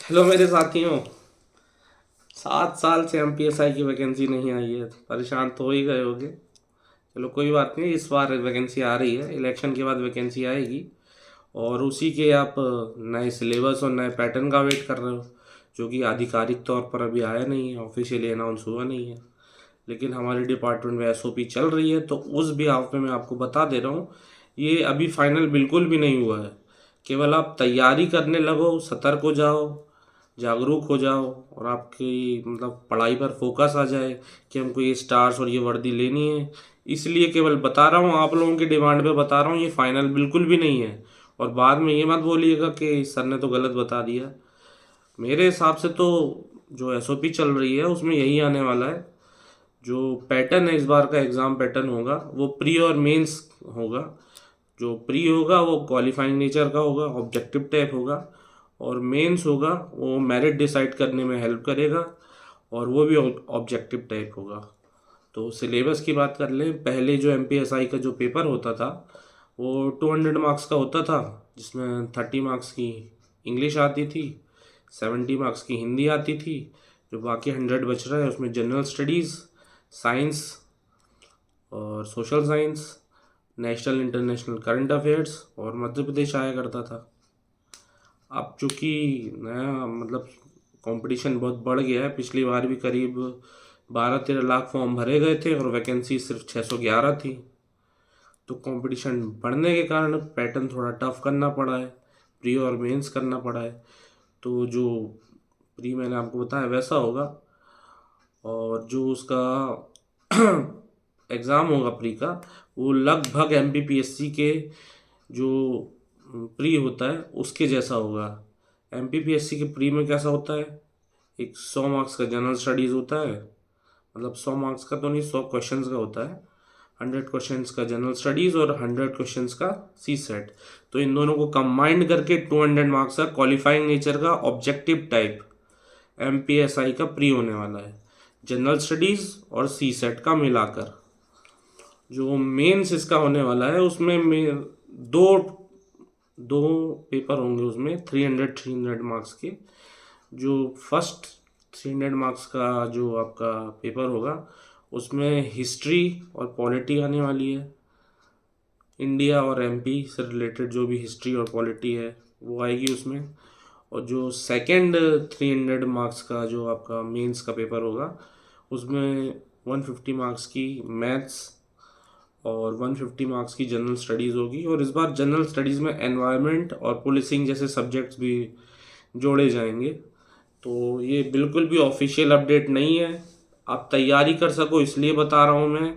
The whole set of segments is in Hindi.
हेलो मेरे साथियों। 7 साल से एमपीएसआई की वैकेंसी नहीं आई है, परेशान तो हो ही गए होगे। चलो कोई बात नहीं, इस बार वैकेंसी आ रही है, इलेक्शन के बाद वैकेंसी आएगी। और उसी के आप नए सिलेबस और नए पैटर्न का वेट कर रहे हो, जो कि आधिकारिक तौर पर अभी आया नहीं है, ऑफिशियली अनाउंस हुआ नहीं है। लेकिन हमारे डिपार्टमेंट में एसओपी चल रही है, तो उस बिहाफ पे मैं आपको बता दे रहा हूँ, ये अभी फाइनल बिल्कुल भी नहीं हुआ है। केवल आप तैयारी करने लगो, सतर्क हो जाओ, जागरूक हो जाओ, और आपकी मतलब पढ़ाई पर फोकस आ जाए कि हमको ये स्टार्स और ये वर्दी लेनी है। इसलिए केवल बता रहा हूँ, आप लोगों की डिमांड पे बता रहा हूँ, ये फाइनल बिल्कुल भी नहीं है। और बाद में ये मत बोलिएगा कि सर ने तो गलत बता दिया। मेरे हिसाब से तो जो एसओपी चल रही है उसमें यही आने वाला है। जो पैटर्न है इस बार का एग्ज़ाम पैटर्न होगा वो प्री और मेंस होगा। जो प्री होगा वो क्वालिफाइंग नेचर का होगा, ऑब्जेक्टिव टाइप होगा। और मेंस होगा वो मेरिट डिसाइड करने में हेल्प करेगा, और वो भी ऑब्जेक्टिव टाइप होगा। तो सिलेबस की बात कर लें, पहले जो एमपीएसआई का जो पेपर होता था वो 200 मार्क्स का होता था, जिसमें 30 मार्क्स की इंग्लिश आती थी, 70 मार्क्स की हिंदी आती थी। जो बाकी 100 बच रहा है उसमें जनरल स्टडीज़, साइंस और social science, national international current affairs और मध्य प्रदेश आया करता था। अब चूँकि नया मतलब कंपटीशन बहुत बढ़ गया है, पिछली बार भी करीब 12-13 लाख फॉर्म भरे गए थे और वैकेंसी सिर्फ 611 थी। तो कंपटीशन बढ़ने के कारण पैटर्न थोड़ा टफ करना पड़ा है, प्री और मेंस करना पड़ा है। तो जो प्री मैंने आपको बताया वैसा होगा, और जो उसका एग्ज़ाम होगा प्री का, वो लगभग एमपीपीएससी के जो प्री होता है उसके जैसा होगा। एमपीपीएससी के प्री में कैसा होता है, एक 100 मार्क्स का जनरल स्टडीज़ होता है, मतलब 100 मार्क्स का तो नहीं, 100 क्वेश्चंस का होता है। 100 क्वेश्चंस का जनरल स्टडीज़ और 100 क्वेश्चंस का सी सेट। तो इन दोनों को कंबाइंड करके 200 मार्क्स का क्वालिफाइंग नेचर का ऑब्जेक्टिव टाइप एमपीएसआई का प्री होने वाला है, जनरल स्टडीज़ और सी सेट का मिलाकर। जो मेंस इसका होने वाला है उसमें दो दो पेपर होंगे, उसमें 300 के। जो फर्स्ट 300 मार्क्स का जो आपका पेपर होगा उसमें हिस्ट्री और पॉलिटी आने वाली है। इंडिया और एमपी से रिलेटेड जो भी हिस्ट्री और पॉलिटी है वो आएगी उसमें। और जो सेकंड 300 मार्क्स का जो आपका मेंस का पेपर होगा उसमें 150 मार्क्स की मैथ्स और 150 मार्क्स की जनरल स्टडीज़ होगी। और इस बार जनरल स्टडीज़ में एनवायरनमेंट और पुलिसिंग जैसे सब्जेक्ट्स भी जोड़े जाएंगे। तो ये बिल्कुल भी ऑफिशियल अपडेट नहीं है, आप तैयारी कर सको इसलिए बता रहा हूँ मैं।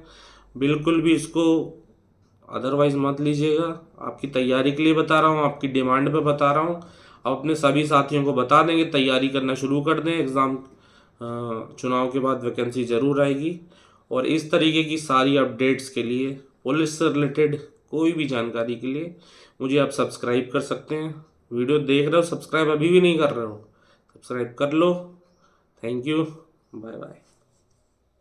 बिल्कुल भी इसको अदरवाइज़ मत लीजिएगा, आपकी तैयारी के लिए बता रहा हूँ, आपकी डिमांड पे बता रहा हूँ। आप अपने सभी साथियों को बता देंगे तैयारी करना शुरू कर दें, एग्ज़ाम चुनाव के बाद वैकेंसी ज़रूर आएगी। और इस तरीके की सारी अपडेट्स के लिए, पुलिस से रिलेटेड कोई भी जानकारी के लिए मुझे आप सब्सक्राइब कर सकते हैं। वीडियो देख रहे हो, सब्सक्राइब अभी भी नहीं कर रहे हो, सब्सक्राइब कर लो। Thank you, bye bye.